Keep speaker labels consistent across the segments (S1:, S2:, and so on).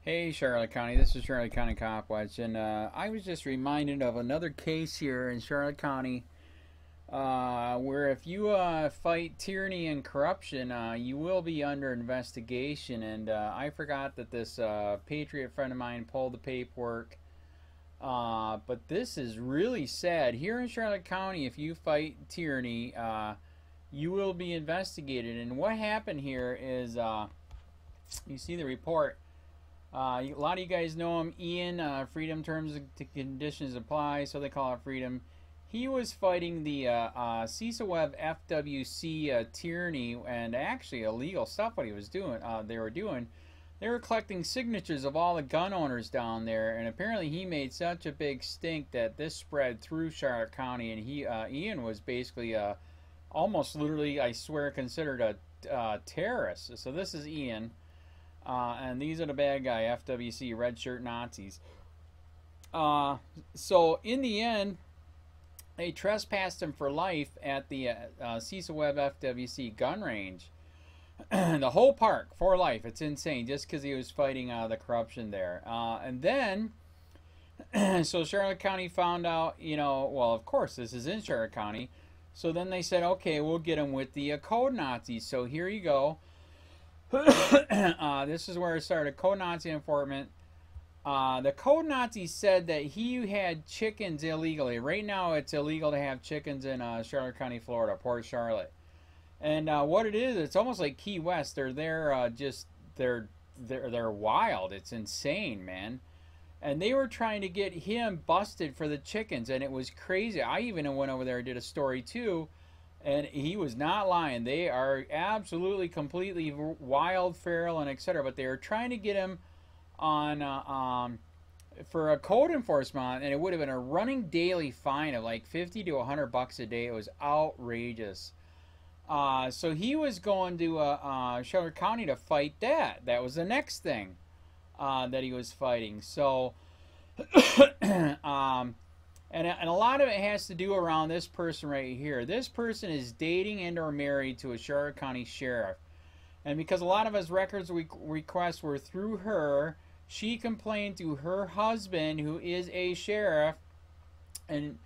S1: Hey Charlotte County, this is Charlotte County COPWATCH, and I was just reminded of another case here in Charlotte County where if you fight tyranny and corruption, you will be under investigation. And I forgot that this patriot friend of mine pulled the paperwork, but this is really sad. Here in Charlotte County, if you fight tyranny, you will be investigated. And what happened here is, you see the report. A lot of you guys know him, Ian. Freedom terms and conditions apply, so they call it freedom. He was fighting the COPWATCH FWC tyranny and actually illegal stuff. What he was doing, they were collecting signatures of all the gun owners down there, and apparently he made such a big stink that this spread through Charlotte County. And he, Ian, was basically almost literally, I swear, considered a terrorist. So this is Ian. And these are the bad guy, FWC, red shirt Nazis. So in the end, they trespassed him for life at the COPWATCH FWC gun range. The whole park for life. It's insane, just because he was fighting the corruption there. And then, so Charlotte County found out, you know, well, of course, this is in Charlotte County. So then they said, okay, we'll get him with the code Nazis. So here you go. This is where it started. Code Nazi informant. The Code Nazi said that he had chickens illegally. Right now, it's illegal to have chickens in Charlotte County, Florida, Port Charlotte. And what it is, it's almost like Key West. They're there, they're wild. It's insane, man. And they were trying to get him busted for the chickens, and it was crazy. I even went over there and did a story too. And he was not lying. They are absolutely, completely wild, feral, and etc. But they were trying to get him on for a code enforcement, and it would have been a running daily fine of like 50 to 100 bucks a day. It was outrageous. So he was going to Charlotte County to fight that. That was the next thing that he was fighting. So. And a lot of it has to do around this person right here. This person is dating and or married to a Charlotte County sheriff. And because a lot of his records requests were through her, she complained to her husband, who is a sheriff. And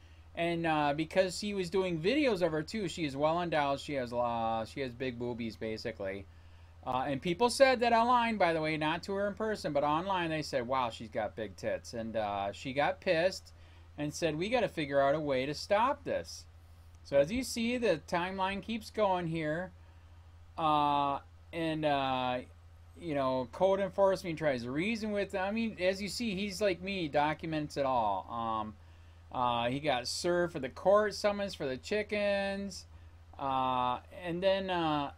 S1: because he was doing videos of her too, she is well endowed. She has big boobies, basically. And people said that online, by the way, not to her in person, but online they said, wow, she's got big tits. And she got pissed and said, we got to figure out a way to stop this. So as you see, the timeline keeps going here. You know, code enforcement tries to reason with them. I mean, as you see, he's like me, documents it all. He got served for the court summons for the chickens. And then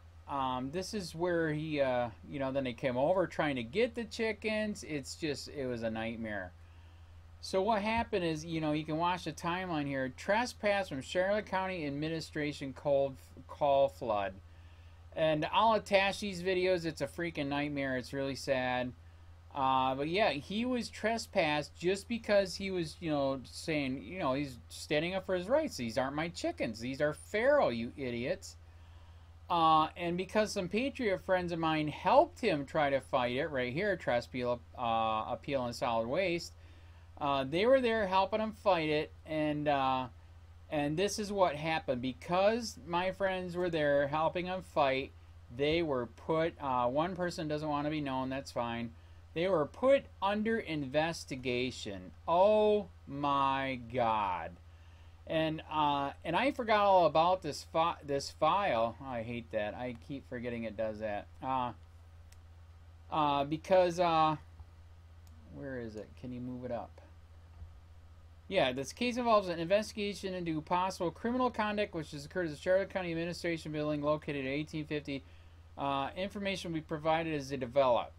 S1: this is where he, you know, then they came over trying to get the chickens. It was a nightmare. So what happened is, you know, you can watch the timeline here. Trespass from Charlotte County Administration call flood. And I'll attach these videos. It's a freaking nightmare. It's really sad. But yeah, he was trespassed just because he was, you know, saying, you know, he's standing up for his rights. These aren't my chickens. These are feral, you idiots. And because some patriot friends of mine helped him try to fight it, right here, trespass appeal and solid waste. They were there helping him fight it, and this is what happened. Because my friends were there helping him fight, they were put, one person doesn't want to be known, that's fine. They were put under investigation. Oh my God. And I forgot all about this file. I hate that. I keep forgetting it does that. Because, where is it? Can you move it up? Yeah, this case involves an investigation into possible criminal conduct which has occurred at the Charlotte County Administration Building located at 1850. Information will be provided as they develop.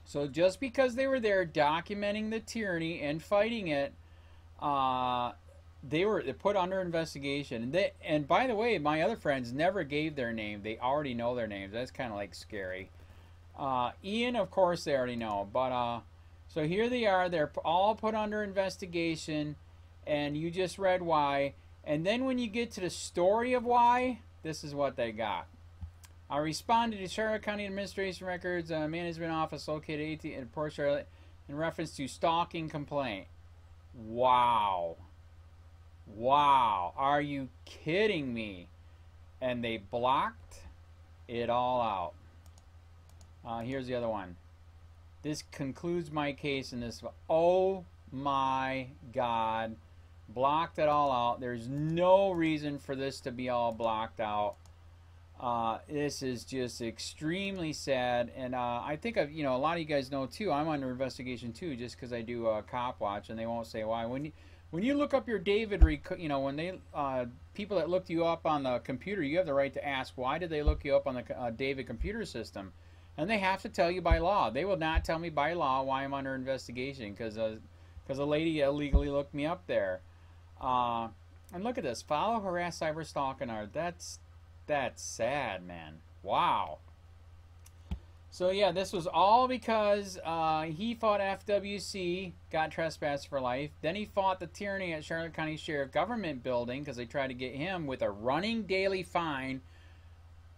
S1: So just because they were there documenting the tyranny and fighting it, they were put under investigation. And by the way, my other friends never gave their name. They already know their names. That's kind of like scary. Ian, of course, they already know. But so here they are. They're all put under investigation, and you just read why. And then when you get to the story of why, this is what they got. I responded to Charlotte County Administration Records Management Office located in Port Charlotte in reference to stalking complaint. Wow. Wow. Are you kidding me? And they blocked it all out. Here's the other one. This concludes my case in this. Oh my God. Blocked it all out. There's no reason for this to be all blocked out. This is just extremely sad, and I think a lot of you guys know too. I'm under investigation too, just because I do COPWATCH, and they won't say why. When you look up your David, when they people that looked you up on the computer, you have the right to ask why did they look you up on the David computer system, and they have to tell you by law. They will not tell me by law why I'm under investigation because a lady illegally looked me up there. And look at this: follow, harass, cyber stalk, and art. That's sad, man. Wow. So yeah, this was all because he fought FWC, got trespassed for life. Then he fought the tyranny at Charlotte County Sheriff Government Building because they tried to get him with a running daily fine.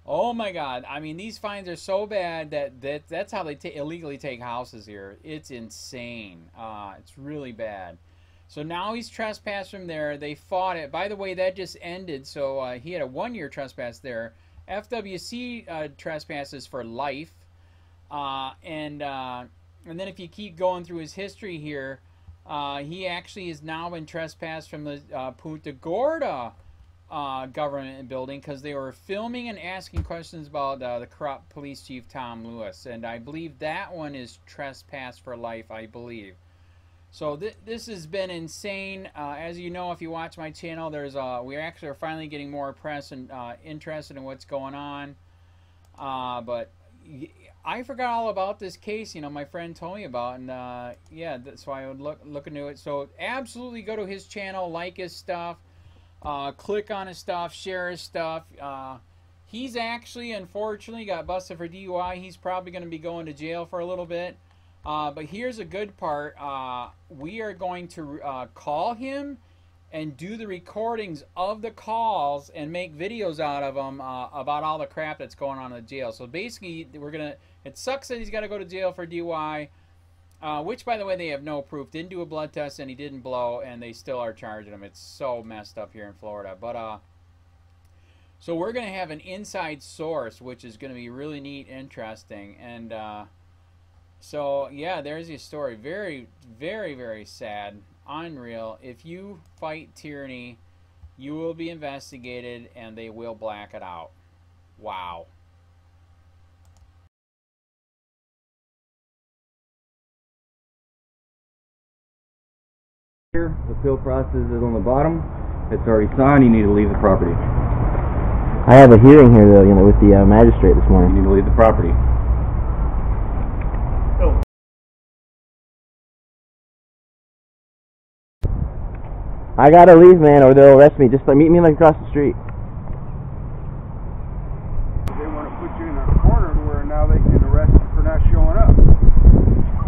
S1: Oh my God! I mean, these fines are so bad that's how they illegally take houses here. It's insane. It's really bad. So now he's trespassed from there. They fought it. By the way, that just ended. So he had a 1-year trespass there. FWC trespasses for life. And then if you keep going through his history here, he actually has now been trespassed from the PUNTA GORDA government building because they were filming and asking questions about the corrupt police chief Tom Lewis. And I believe that one is trespass for life, I believe. So this has been insane. As you know, if you watch my channel, we actually are finally getting more press and interested in what's going on. But I forgot all about this case. My friend told me about, and yeah, that's why I would look into it. So absolutely go to his channel, like his stuff, click on his stuff, share his stuff. He's actually, unfortunately, got busted for DUI. He's probably going to be going to jail for a little bit. But here's a good part. We are going to call him and do the recordings of the calls and make videos out of them about all the crap that's going on in the jail. So basically, it sucks that he's got to go to jail for DUI, which, by the way, they have no proof. Didn't do a blood test and he didn't blow, and they still are charging him. It's so messed up here in Florida. But so we're going to have an inside source, which is going to be really neat, interesting, and so yeah, there's your story. Very, very, very sad. Unreal. If you fight tyranny, you will be investigated and they will black it out. Wow.
S2: The appeal process is on the bottom. It's already signed. You need to leave the property.
S3: I have a hearing here, though, with the magistrate this morning.
S2: You need to leave the property.
S3: I gotta leave, man, or they'll arrest me. Just meet me across the street.
S4: They want to put you in a corner to where now they can arrest you for not showing up.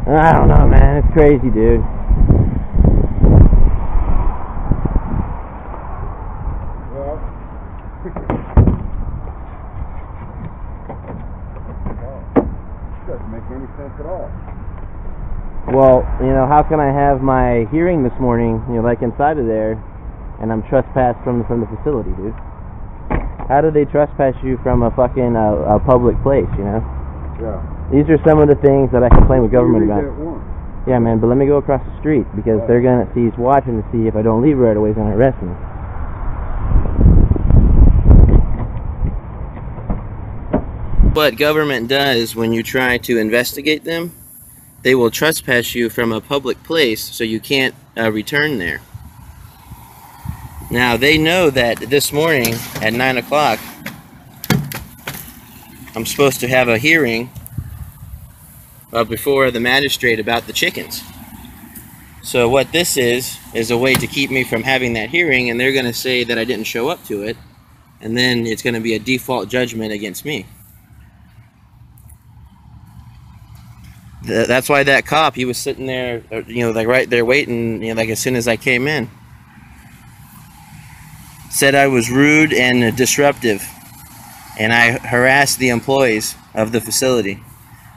S3: I don't know, man. It's crazy, dude.
S4: Well, it doesn't make any sense at all.
S3: Well, how can I have my hearing this morning, like inside of there, and I'm trespassed from the facility, dude? How do they trespass you from a fucking a public place,
S4: Yeah.
S3: These are some of the things that I complain with government about. Yeah, man, but let me go across the street because they're gonna see, he's watching to see if I don't leave right away, he's gonna arrest me. What government does when you try to investigate them, they will trespass you from a public place so you can't return there. Now, they know that this morning at 9 o'clock, I'm supposed to have a hearing before the magistrate about the chickens. So what this is a way to keep me from having that hearing, and they're going to say that I didn't show up to it, and then it's going to be a default judgment against me. That's why that cop, he was sitting there, right there waiting, as soon as I came in. Said I was rude and disruptive. and I harass the employees of the facility,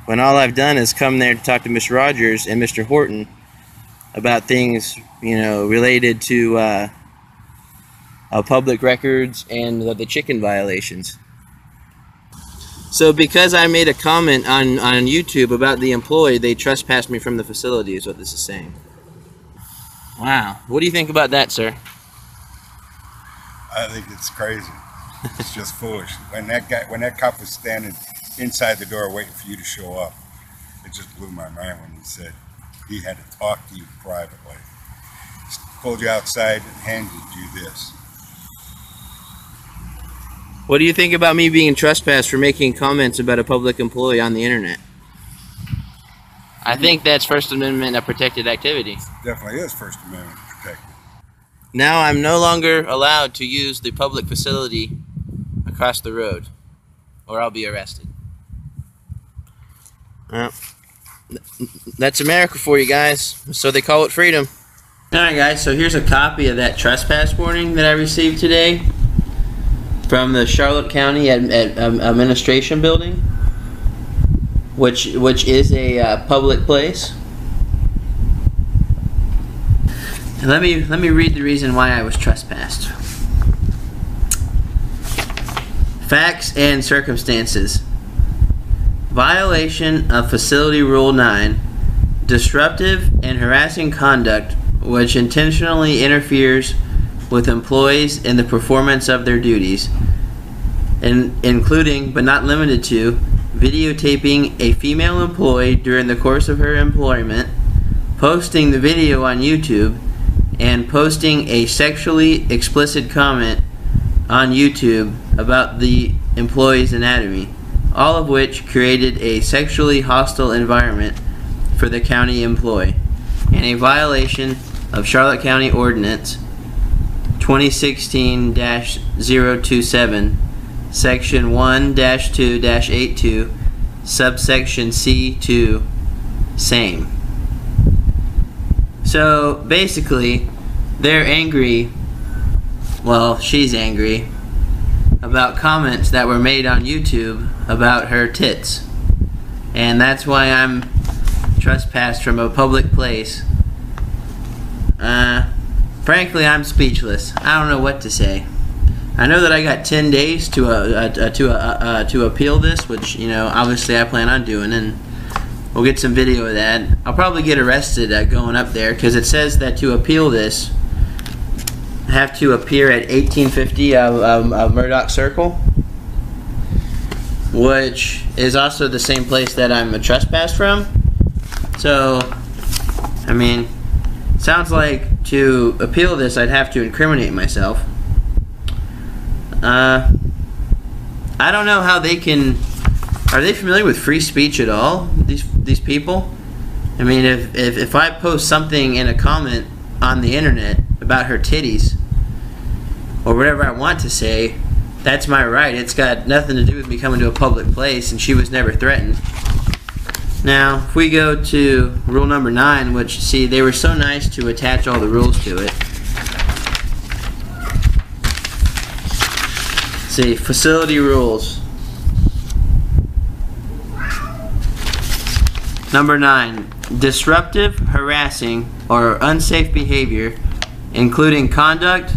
S3: when all I've done is come there to talk to Mr. Rogers and Mr. Horton about things, you know, related to public records and the chicken violations. So because I made a comment on YouTube about the employee, they trespassed me from the facility, is what this is saying. Wow. What do you think about that, sir?
S5: I think it's crazy. It's just foolish. When that cop was standing inside the door waiting for you to show up, it just blew my mind when he said he had to talk to you privately. Just pulled you outside and handed you this.
S3: What do you think about me being trespassed for making comments about a public employee on the internet? I think that's First Amendment protected activity.
S5: Definitely is First Amendment protected.
S3: Now I'm no longer allowed to use the public facility across the road, or I'll be arrested. Well, that's America for you guys. So they call it freedom. Alright guys, so here's a copy of that trespass warning that I received today from the Charlotte County Administration Building, which is a public place. And let me read the reason why I was trespassed. Facts and circumstances. Violation of Facility Rule 9, disruptive and harassing conduct which intentionally interferes with employees in the performance of their duties, including but not limited to videotaping a female employee during the course of her employment, posting the video on YouTube, and posting a sexually explicit comment on YouTube about the employee's anatomy, all of which created a sexually hostile environment for the county employee, and a violation of Charlotte County Ordinance 2016-027, Section 1-2-82, subsection C2, same. So basically, they're angry, well, she's angry, about comments that were made on YouTube about her tits. And that's why I'm trespassed from a public place. Frankly, I'm speechless. I don't know what to say. I know that I got 10 days to appeal this, which, you know, obviously I plan on doing, and we'll get some video of that. I'll probably get arrested going up there, because it says that to appeal this, I have to appear at 1850 Murdoch Circle, which is also the same place that I'm trespassed from. So, I mean, sounds like to appeal this I'd have to incriminate myself. I don't know how they can. Are they familiar with free speech at all, these people? I mean, if I post something in a comment on the internet about her titties or whatever I want to say, that's my right. It's got nothing to do with me coming to a public place, and she was never threatened. Now, if we go to rule number 9, which, see, they were so nice to attach all the rules to it. See, facility rules. Number 9, disruptive, harassing, or unsafe behavior, including conduct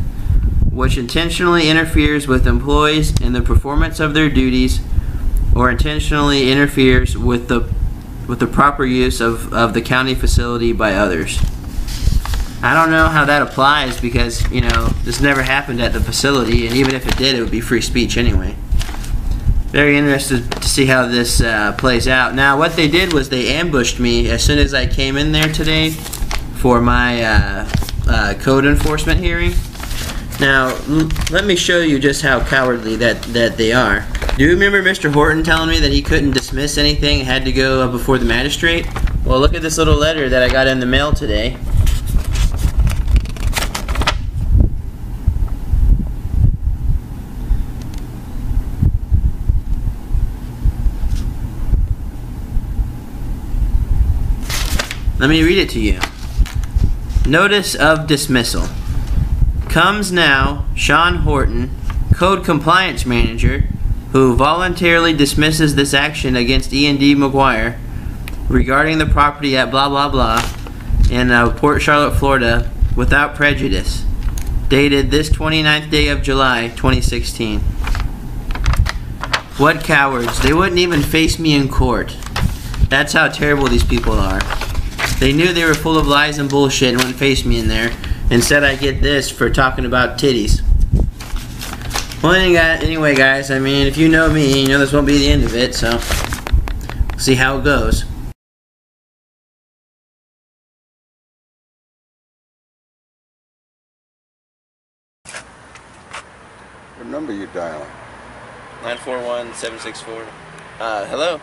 S3: which intentionally interferes with employees in the performance of their duties or intentionally interferes with the proper use of the county facility by others. I don't know how that applies because, you know, this never happened at the facility, and even if it did, it would be free speech anyway. Very interested to see how this plays out. Now, what they did was they ambushed me as soon as I came in there today for my code enforcement hearing. Now, let me show you just how cowardly that they are. Do you remember Mr. Horton telling me that he couldn't dismiss anything and had to go before the magistrate? Well, look at this little letter that I got in the mail today. Let me read it to you. Notice of dismissal. Comes now, Sean Horton, Code Compliance Manager, who voluntarily dismisses this action against E&D McGuire regarding the property at blah blah blah in Port Charlotte, Florida, without prejudice, dated this 29th day of July 2016. What cowards. They wouldn't even face me in court. That's how terrible these people are. They knew they were full of lies and bullshit and wouldn't face me in there. Instead, I get this for talking about titties. Well, anyway, guys, I mean, if you know me, you know this won't be the end of it, so we'll see how it goes.
S5: What number you dialing?
S3: 941-764. Hello?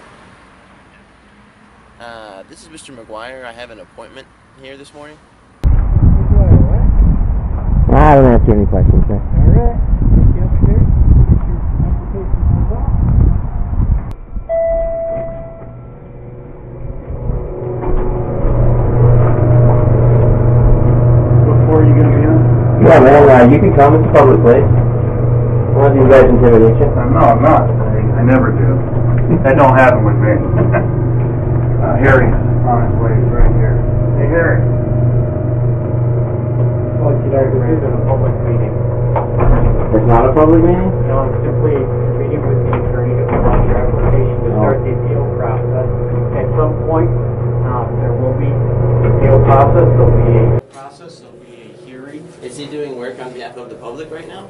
S3: This is Mr. McGuire. I have an appointment here this morning. I don't answer any questions, sir.
S4: Alright. Take you upstairs. Get your application filled out. Before you gonna be on?
S3: Yeah, man, you can come. It's a public place. I want you guys intimidate you.
S4: No, I'm not. I never do. That don't happen with me. Harry's on his way right here. Hey, Harry.
S6: Well, this isn't a public meeting.
S3: It's not a public meeting?
S6: No, it's simply a meeting with the attorney to fill out your application to start the appeal process. At some point, there will be an appeal process. There'll be a hearing.
S3: Is he doing work on behalf of the public right now?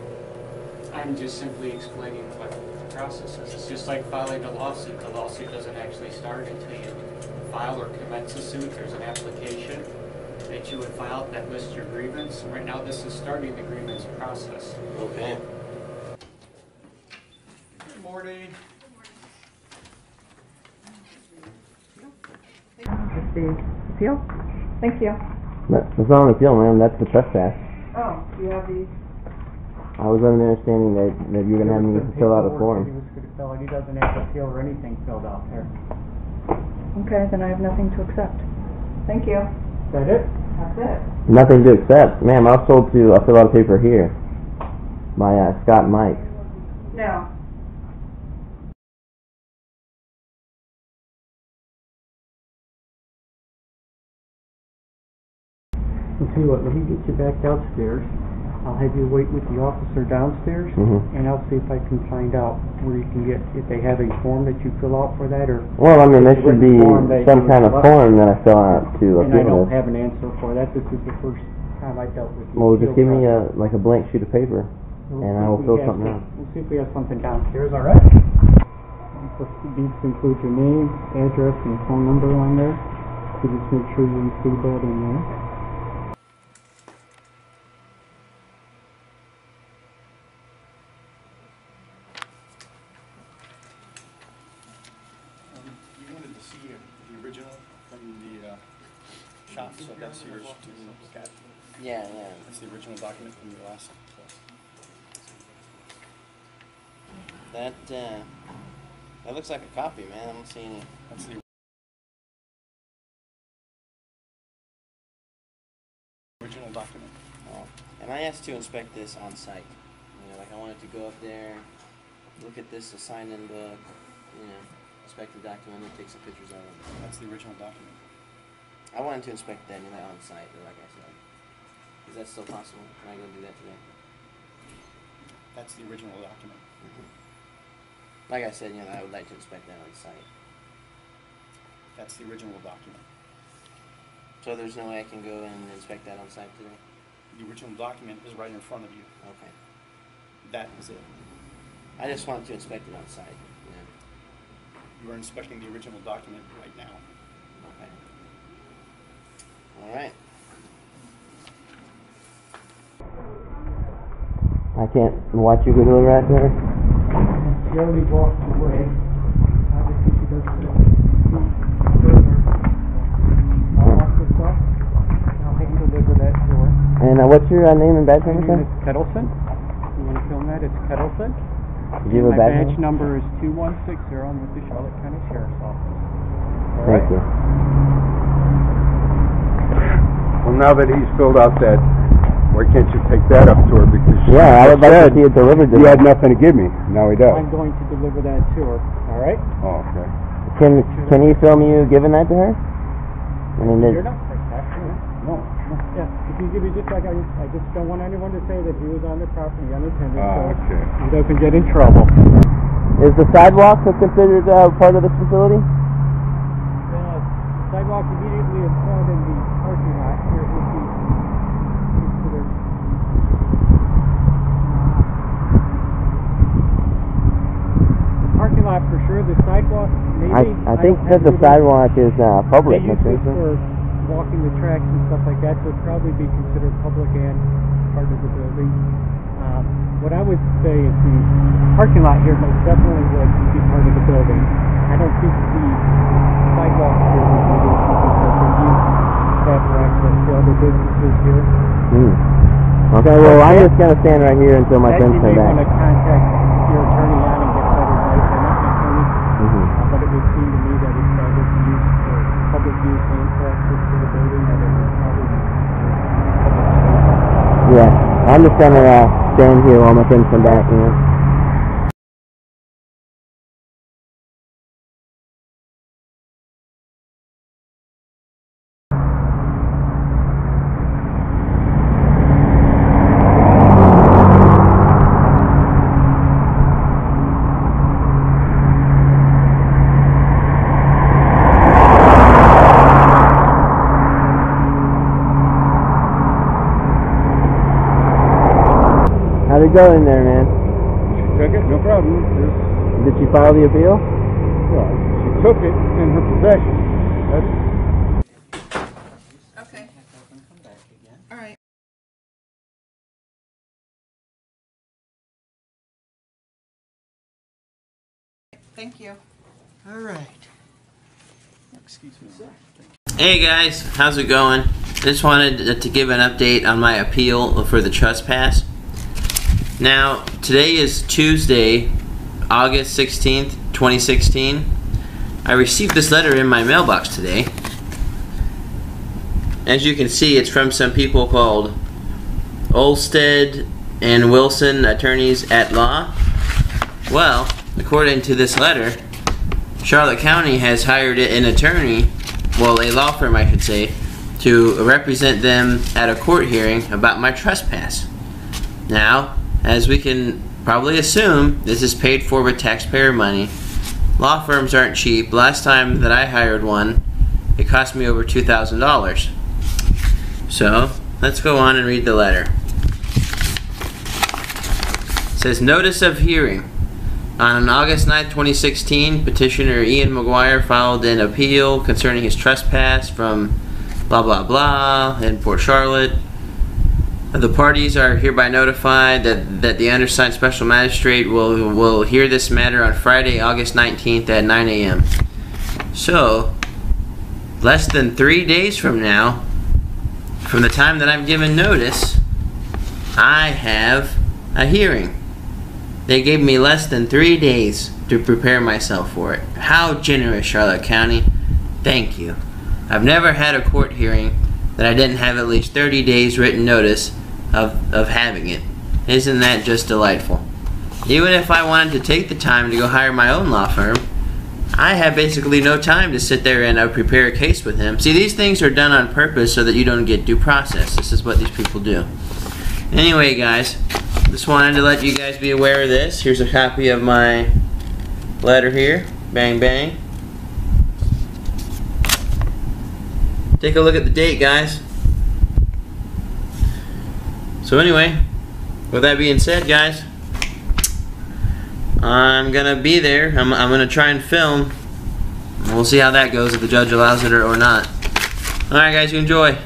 S6: I'm just simply explaining what the process is. It's just like filing a lawsuit. The lawsuit doesn't actually start until you file or commence a suit. There's an application that you would file that lists your grievance. Right now, this is starting the grievance process.
S3: Okay.
S1: Good morning.
S7: That's the appeal? Thank you.
S3: That's not an appeal, ma'am. That's the trespass.
S7: Oh, do you have the...
S3: I was under the understanding that you're going to have me fill out a form.
S6: He was going to fill it. He doesn't have to appeal or anything filled out there.
S7: Okay, then I have nothing to accept. Thank you.
S6: Is that it?
S7: That's it.
S3: Nothing to accept. Ma'am, I was told to fill out a paper here by Scott and Mike.
S7: No.
S6: I'll tell you what, let me get you back downstairs. I'll have you wait with the officer downstairs, and I'll see if I can find out where you can get, if they have a form that you fill out for that, or...
S3: Well, I mean, there should be some kind of form that I fill out to
S6: and I
S3: appeal
S6: don't
S3: this.
S6: have an answer for that. This is the first time I dealt with you.
S3: Well, just give me a blank sheet of paper, and I will fill something out.
S6: We'll see if we have something downstairs, all right? These include your name, address, and phone number on there. So just make sure you include that in there.
S8: Shop, so that's yours to look at.
S3: Yeah.
S8: That's the original document from your last class.
S3: That looks like a copy, man. I don't see any.
S8: That's the original document.
S3: Oh. And I asked to inspect this on site. You know, like I wanted to go up there, look at this, sign in book, you know, inspect the document, and take some pictures of it.
S8: That's the original document.
S3: I wanted to inspect that on site, like I said. Is that still possible? Can I go do that today?
S8: That's the original document.
S3: Like I said, you know, I would like to inspect that on site.
S8: That's the original document.
S3: So there's no way I can go and inspect that on site today?
S8: The original document is right in front of you.
S3: Okay.
S8: That is it.
S3: I just wanted to inspect it on site. Yeah.
S8: You are inspecting the original document right now.
S3: Okay. All right. I can't watch you go to the right there.
S6: She already walked away. Obviously she doesn't know. I'll lock this up. I'll hand deliver that to her.
S3: And what's your name and badge number,
S6: My
S3: sir?
S6: name is Kettleson. You want to film that? It's Kettleson.
S3: Do you have a
S6: My
S3: badge
S6: badge number is 2160. I'm with the Charlotte County Sheriff's Office. All
S3: Thank
S6: right?
S3: you.
S5: Well, now that he's filled out that Why can't you take that up to her? Because
S3: Yeah, I would like to see it delivered to
S5: he
S3: her.
S5: had nothing to give me. Now he does.
S4: I'm going to deliver that to her. All right?
S5: Oh, okay.
S3: Can you film you giving that to her? I mean,
S4: You're not no. Yeah, if you give me just like I just don't want anyone to say that he was on the property unattended, so
S5: Okay.
S4: he doesn't get in trouble.
S3: is the sidewalk considered part of this facility?
S4: The sidewalk immediately in front in the parking lot here would be considered. The parking lot for sure. The sidewalk maybe.
S3: I think that the sidewalk is public.
S4: They use it for walking the tracks and stuff like that, so it'd probably be considered public and part of the building. What I would say is the parking lot here most definitely would be part of the building. I don't think the sidewalk here would be because they use that for access to other businesses here.
S3: Okay, well, I'm just going to stand right here until my friends come
S4: You may
S3: back.
S4: want to contact your attorney on and get better advice. I'm not an attorney, but it would seem to me that if that is used for public use and for access to the building, that it would probably be public.
S3: Yeah, I'm just going to stand here while my friends come back, you know. How'd it go in there, man?
S5: She took it, no problem.
S3: Did she file the appeal?
S5: Well, she took it in her possession.
S9: Okay. All right. Thank you.
S6: All right. Excuse me.
S10: Hey guys, how's it going? Just wanted to give an update on my appeal for the trespass. Now, today is Tuesday, August 16th, 2016. I received this letter in my mailbox today. As you can see, it's from some people called Olstead and Wilson Attorneys at Law. Well, according to this letter, Charlotte County has hired an attorney, well, a law firm I should say, to represent them at a court hearing about my trespass. Now, as we can probably assume, this is paid for with taxpayer money. Law firms aren't cheap. Last time that I hired one, it cost me over $2,000. So, let's go on and read the letter. It says, Notice of Hearing. On August 9, 2016, petitioner Ian McGuire filed an appeal concerning his trespass from blah blah blah in Port Charlotte. The parties are hereby notified that the undersigned special magistrate will hear this matter on Friday, August 19th at 9 a.m. So, less than 3 days from now, from the time that I'm given notice, I have a hearing. They gave me less than 3 days to prepare myself for it. How generous, Charlotte County. Thank you. I've never had a court hearing that I didn't have at least 30 days written notice of having it. Isn't that just delightful? Even if I wanted to take the time to go hire my own law firm, I have basically no time to sit there and prepare a case with him. See, these things are done on purpose so that you don't get due process. This is what these people do. Anyway, guys, just wanted to let you guys be aware of this. Here's a copy of my letter here. Bang, bang. Take a look at the date, guys. So anyway, with that being said, guys, I'm gonna be there. I'm gonna try and film. We'll see how that goes, if the judge allows it or not. Alright guys, you enjoy.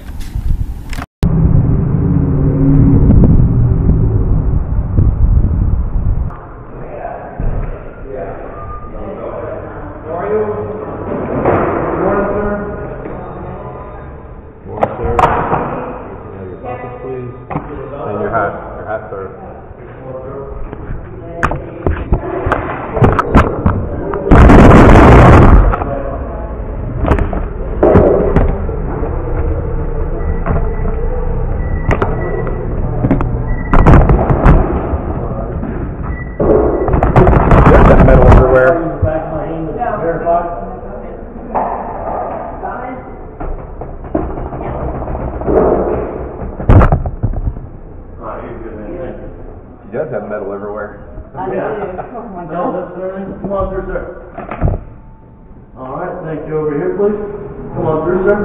S3: everywhere.
S2: He does have metal everywhere.
S11: I do. Oh my God.
S3: Come on through, sir. All right, thank you. Over here, please. Come on through, sir.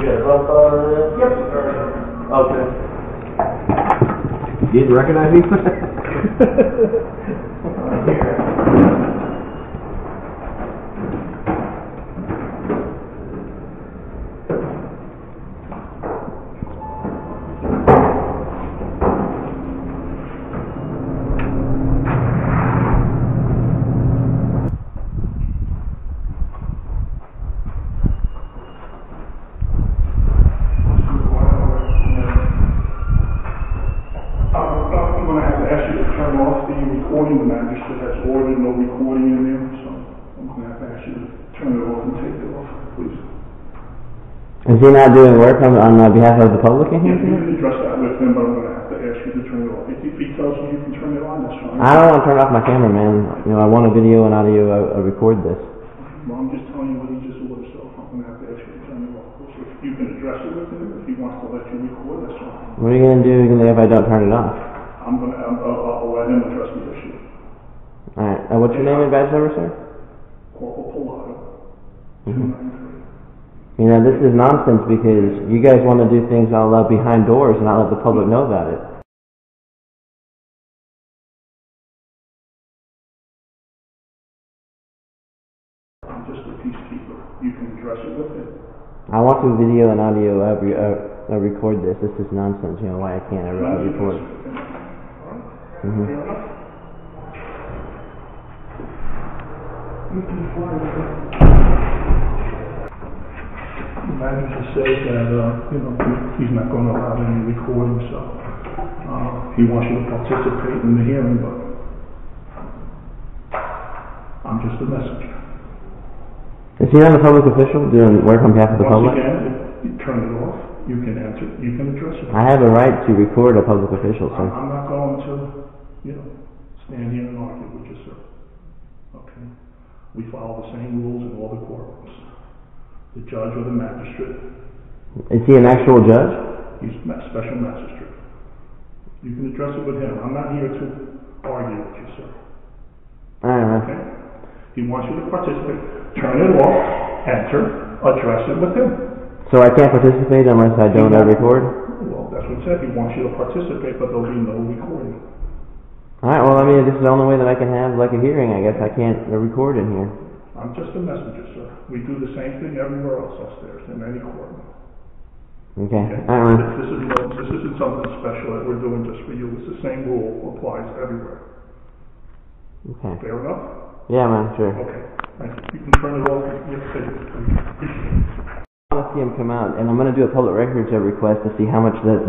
S3: You got a rough this? Yep. Okay.
S2: You didn't recognize me?
S3: Is he not doing work on behalf of the public in here?
S12: You can address that with him, but I'm going to have to ask you to turn it off. If he tells you you can turn it on, that's fine.
S3: I don't want to turn off my camera, man. You know, I want a video and audio. I record this.
S12: Well, I'm just telling you what he just ordered, so I'm going to have to ask you to turn it off. So if you can address it with him, if he wants to let you record, that's fine.
S3: What are you going to do if I don't turn it off?
S12: I'll let him address the issue.
S3: Alright. What's your name and badge number, sir?
S12: Corporal 293.
S3: You know, this is nonsense because you guys want to do things all behind doors and not let the public know about it.
S12: I'm just a peacekeeper. You can address it with him.
S3: I want to video and audio record this. This is nonsense. You know why I can't record it.
S12: The manager says that, he's not going to allow any recording, so he wants you to participate in the hearing, but I'm just a messenger.
S3: Is he not a public official doing work on behalf of the public?
S12: Once again, if you turn it off, you can answer, you can address it.
S3: I have a right to record a public official, sir.
S12: I'm not going to, stand here and argue with you, sir. Okay? We follow the same rules in all the courtrooms. The judge or the magistrate.
S3: Is he an actual judge?
S12: He's a special magistrate. You can address it with him. I'm not here to argue with you, sir.
S3: Alright.
S12: Okay? He wants you to participate. Turn it off, enter, address it with him.
S3: So I can't participate unless I don't record?
S12: Well, that's what it said. He wants you to participate, but there'll be no recording.
S3: Alright, well, I mean, this is the only way that I can have, like, a hearing, I guess. I can't record in here.
S12: I'm just a messenger, sir. We do the same thing everywhere else upstairs, in any court.
S3: Okay.
S12: This isn't something special that we're doing just for you. It's the same rule applies everywhere.
S3: Okay.
S12: Fair enough?
S3: Yeah, man, sure.
S12: Okay. Thank you. You can turn it off.
S3: I want to see him come out, and I'm going to do a public records request to see how much that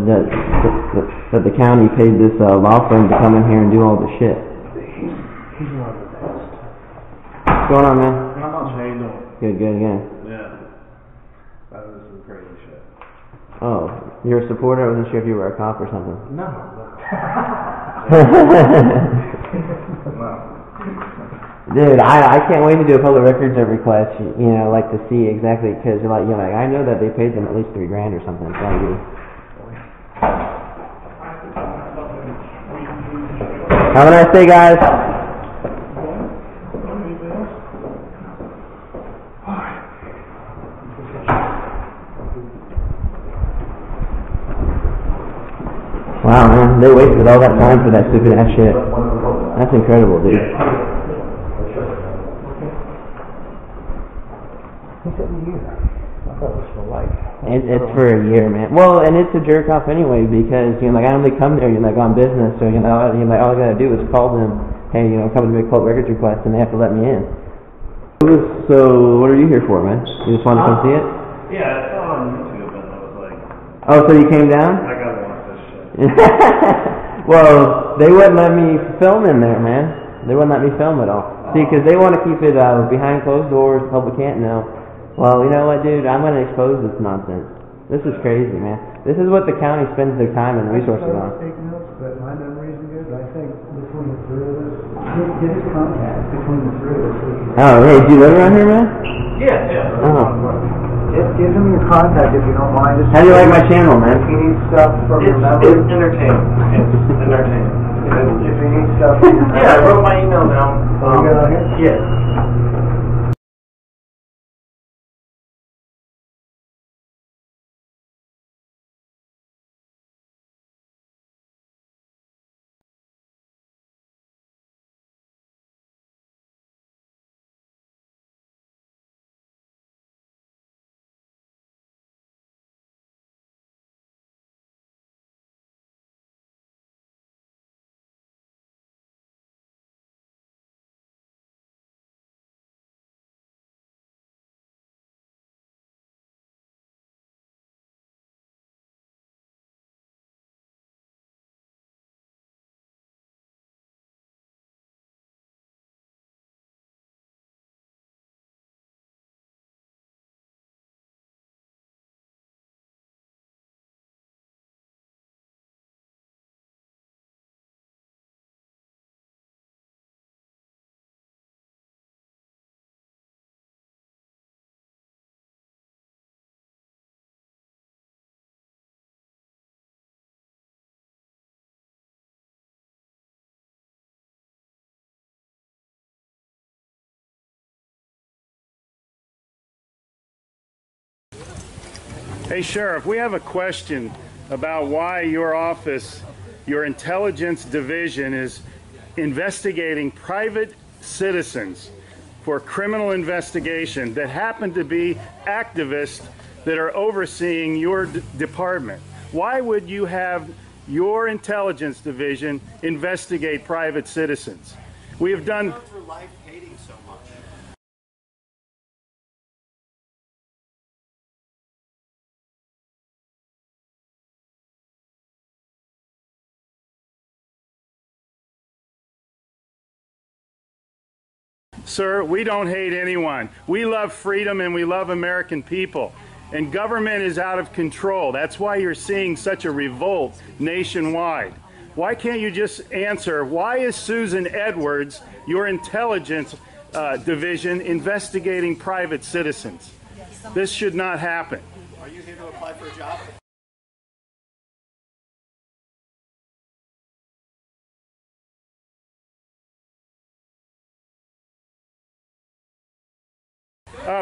S3: the county paid this law firm to come in here and do all this shit.
S12: He's one of the best.
S3: What's going on, man?
S12: Not much. How you doing?
S3: Good.
S12: Yeah. That was some crazy shit.
S3: Oh, you're a supporter? I wasn't sure if you were a cop or something.
S12: No.
S3: Dude, I can't wait to do a public records request, like to see exactly, because I know that they paid them at least $3,000 or something. So have a nice day, guys. Wow, man, they wasted all that time for that stupid ass shit. That's incredible, dude. It's for a year, man. Well, and it's a jerk off anyway because I only come there on business, so all I gotta do is call them. Hey, come to make a public records request, and they have to let me in. So, what are you here for, man? You just want to come see it?
S12: Yeah, I saw on YouTube, and I was like.
S3: Oh, so you came down?
S12: I gotta watch this shit.
S3: Well, they wouldn't let me film in there, man. They wouldn't let me film at all. See, because they want to keep it behind closed doors. The public can't know. Well, you know what, dude? I'm going to expose this nonsense. This is crazy, man. This is what the county spends their time and resources on.
S4: Take notes, but my memory isn't good. I think between the three of us. Get his contact between the three of us.
S3: Oh, hey, do you live around here, man?
S4: Yeah.
S3: Oh.
S4: Give him your contact if you don't mind.
S3: How do you like my channel, man?
S4: If you need stuff from your members.
S13: It's entertaining. It's entertaining.
S4: If you need stuff from your members.
S13: Yeah, I wrote my email down.
S4: You got on here?
S13: Yeah.
S14: Hey, Sheriff, we have a question about why your office, your intelligence division, is investigating private citizens for criminal investigation that happen to be activists that are overseeing your department. Why would you have your intelligence division investigate private citizens? We have done...
S13: For life hating so much.
S14: Sir, we don't hate anyone. We love freedom and we love American people. And government is out of control. That's why you're seeing such a revolt nationwide. Why can't you just answer, why is Susan Edwards, your intelligence division, investigating private citizens? This should not happen.
S13: Are you here to apply for a job?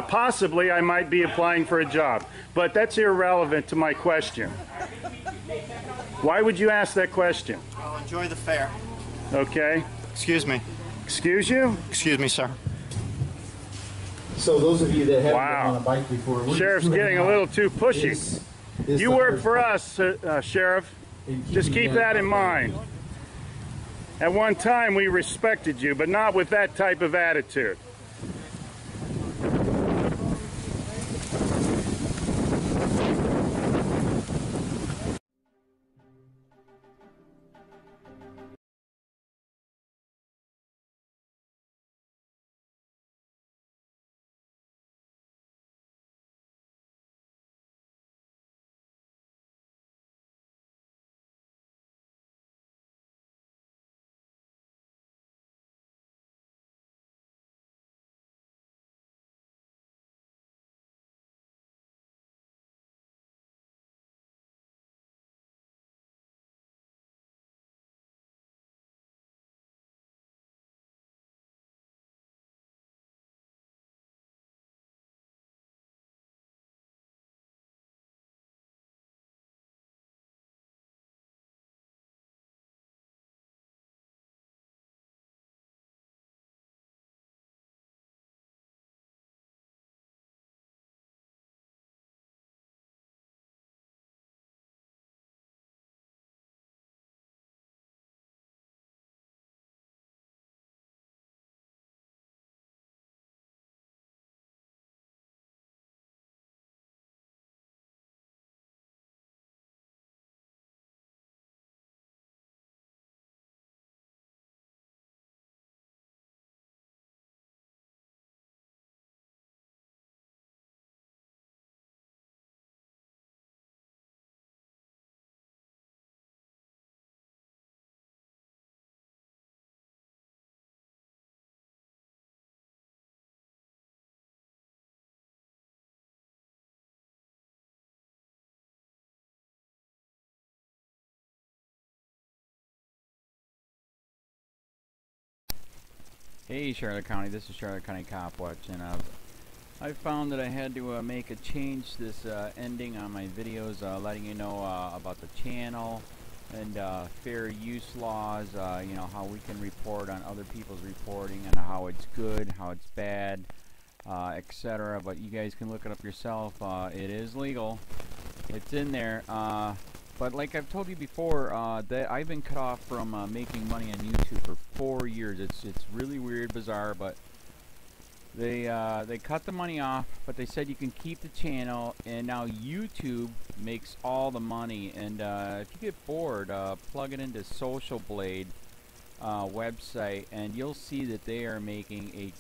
S14: Possibly I might be applying for a job, but that's irrelevant to my question. Why would you ask that question?
S13: Well, enjoy the fair.
S14: Okay.
S13: Excuse me.
S14: Excuse you?
S13: Excuse me, sir.
S15: So those of you that haven't
S14: Wow.
S15: been on a bike before,
S14: Sheriff's getting a little too pushy. You work for us, Sheriff. Just keep that in mind. At one time we respected you, but not with that type of attitude.
S1: Hey Charlotte County, this is Charlotte County COPWATCH, and I found that I had to make a change this ending on my videos, letting you know about the channel and fair use laws, you know, how we can report on other people's reporting and how it's good, how it's bad, etc. But you guys can look it up yourself. It is legal. It's in there. But like I've told you before, that I've been cut off from making money on YouTube for 4 years. It's really weird, bizarre, but they cut the money off, but they said you can keep the channel, and now YouTube makes all the money. And if you get bored, plug it into Social Blade website, and you'll see that they are making a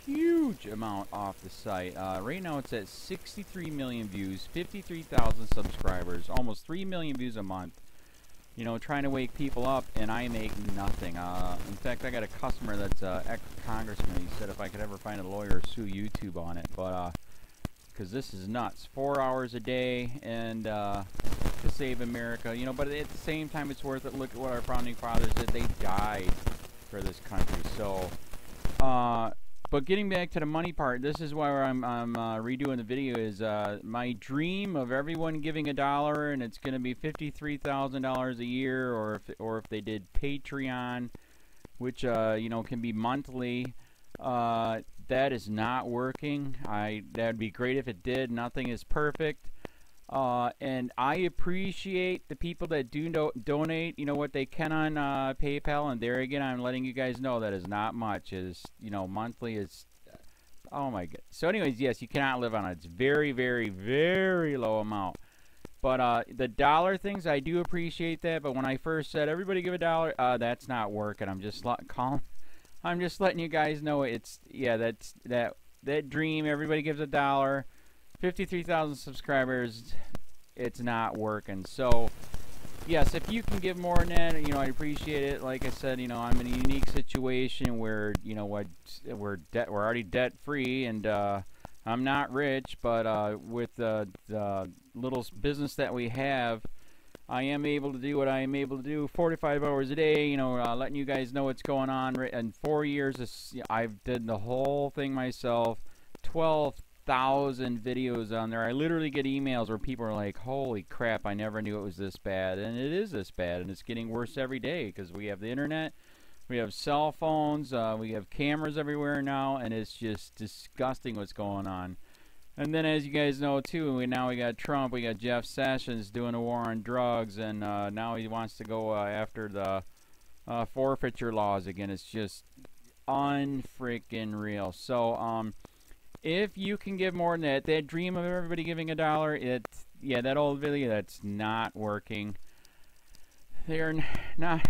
S1: huge amount off the site. Right now it's at 63 million views, 53,000 subscribers, almost 3 million views a month. You know, trying to wake people up, and I make nothing. In fact, I got a customer that's ex-congressman. He said if I could ever find a lawyer, sue YouTube on it. But because this is nuts, 4 hours a day, and to save America. You know, but at the same time, it's worth it. Look at what our founding fathers did. They died for this country. So. But getting back to the money part, this is why I'm redoing the video. Is my dream of everyone giving $1, and it's going to be $53,000 a year, or if they did Patreon, which you know, can be monthly. That is not working. That'd be great if it did. Nothing is perfect. And I appreciate the people that do donate, you know, what they can on PayPal, and there again, I'm letting you guys know that is not much. Is, you know, monthly is, oh my god. So anyways, yes, you cannot live on it. It's very, very, very low amount. But the dollar things, I do appreciate that. But when I first said everybody give $1, that's not working. I'm just letting you guys know it's, yeah, that dream. Everybody gives $1. 53,000 subscribers, it's not working. So yes, if you can give more than that, you know, I appreciate it. Like I said, you know, I'm in a unique situation where, you know, we're already debt free, and I'm not rich, but with the little business that we have, I am able to do what I am able to do 45 hours a day, you know, letting you guys know what's going on. In 4 years, I've did the whole thing myself. 12,000 videos on there. I literally get emails where people are like, holy crap, I never knew it was this bad. And it is this bad, and it's getting worse every day because we have the internet, we have cell phones, we have cameras everywhere now, and it's just disgusting what's going on. And then, as you guys know too, now we got Trump, we got Jeff Sessions doing a war on drugs, and now he wants to go after the forfeiture laws again. It's just unfreaking real. So if you can give more than that dream of everybody giving $1, yeah, that old video, that's not working. They're not,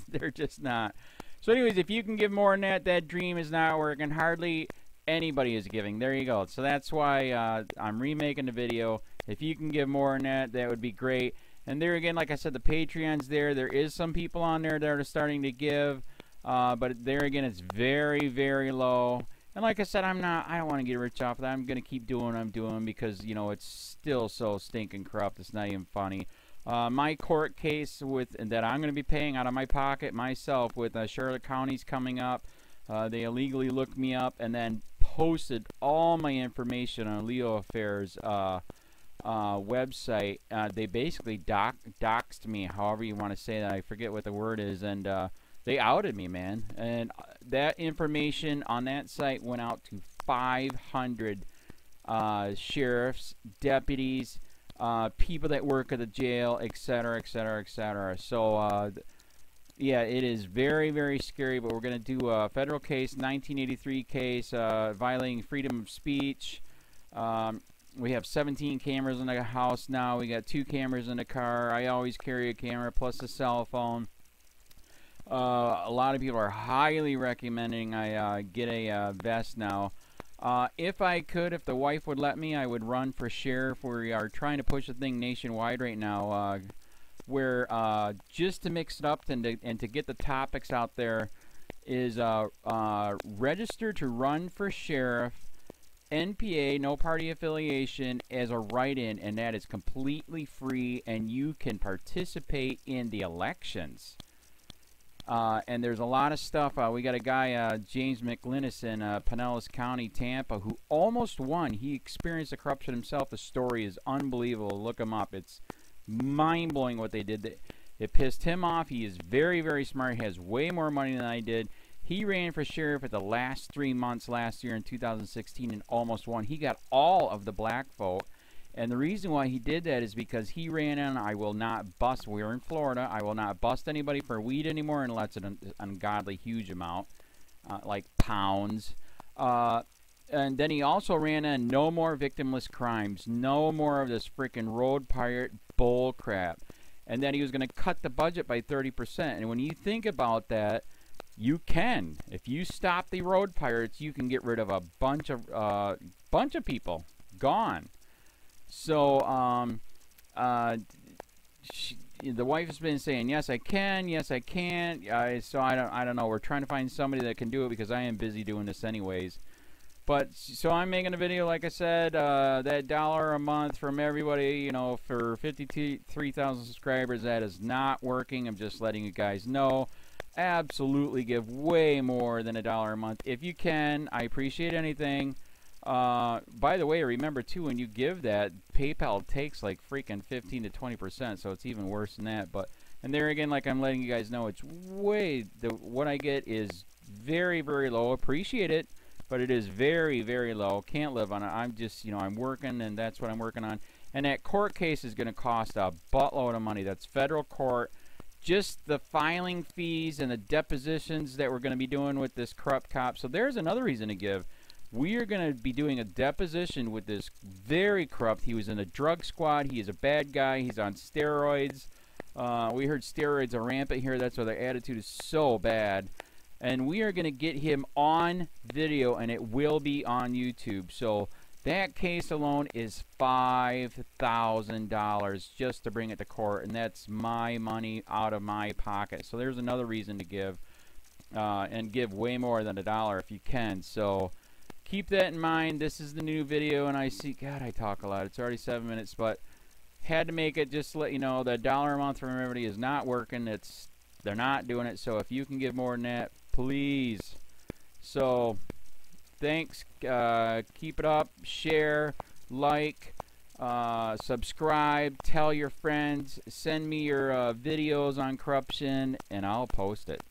S1: they're just not. So anyways, if you can give more than that dream is not working. Hardly anybody is giving. There you go. So that's why I'm remaking the video. If you can give more than that, that would be great. And there again, like I said, the Patreon's there. There is some people on there that are starting to give, but there again, it's very, very low. And like I said, I don't want to get rich off of that. I'm going to keep doing what I'm doing because, you know, it's still so stinking corrupt. It's not even funny. My court case that I'm going to be paying out of my pocket myself with Charlotte County's coming up. They illegally looked me up and then posted all my information on LEOAFFAIRS website. They basically doxed me, however you want to say that. I forget what the word is, and they outed me, man. And that information on that site went out to 500 sheriffs, deputies, people that work at the jail, etc., etc., etc. So yeah, it is very, very scary, but we're going to do a federal case, 1983 case, violating freedom of speech. We have 17 cameras in the house now. We got 2 cameras in the car. I always carry a camera plus a cell phone. A lot of people are highly recommending I get a vest now. If I could, if the wife would let me, I would run for sheriff. We are trying to push the thing nationwide right now, where just to mix it up and to get the topics out there is register to run for sheriff, NPA, no party affiliation, as a write-in, and that is completely free, and you can participate in the elections. And there's a lot of stuff. We got a guy, James McLinnis in Pinellas County, Tampa, who almost won. He experienced the corruption himself. The story is unbelievable. Look him up. It's mind-blowing what they did. It pissed him off. He is very, very smart. He has way more money than I did. He ran for sheriff at the last 3 months last year in 2016 and almost won. He got all of the black vote. And the reason why he did that is because he ran in, I will not bust, we're in Florida, I will not bust anybody for weed anymore unless it's an ungodly huge amount, like pounds. And then he also ran in, no more victimless crimes, no more of this freaking road pirate bull crap. And then he was going to cut the budget by 30%. And when you think about that, you can. If you stop the road pirates, you can get rid of a bunch of people. Gone. So, the wife has been saying, yes, I can, yes, I can't. So I don't know. We're trying to find somebody that can do it because I am busy doing this anyways. But, so I'm making a video, like I said, that $1 a month from everybody, you know, for 53,000 subscribers, that is not working. I'm just letting you guys know. Absolutely give way more than $1 a month. If you can, I appreciate anything. By the way, remember too, when you give that, PayPal takes like freaking 15 to 20%, so it's even worse than that. But, and there again, like I'm letting you guys know, it's way, what I get is very, very low. Appreciate it, but it is very, very low. Can't live on it. I'm just, you know, I'm working, and that's what I'm working on. And that court case is going to cost a buttload of money. That's federal court. Just the filing fees and the depositions that we're going to be doing with this corrupt cop. So there's another reason to give. We are going to be doing a deposition with this very corrupt. He was in a drug squad. He is a bad guy. He's on steroids. We heard steroids are rampant here. That's why their attitude is so bad. And we are going to get him on video, and it will be on YouTube. So that case alone is $5,000 just to bring it to court, and that's my money out of my pocket. So there's another reason to give, and give way more than $1 if you can. So keep that in mind. This is the new video, and I see, God, I talk a lot. It's already 7 minutes, but had to make it just to let you know that $1 a month from everybody is not working. They're not doing it. So if you can give more than that, please. So thanks. Keep it up. Share, like, subscribe, tell your friends, send me your videos on corruption, and I'll post it.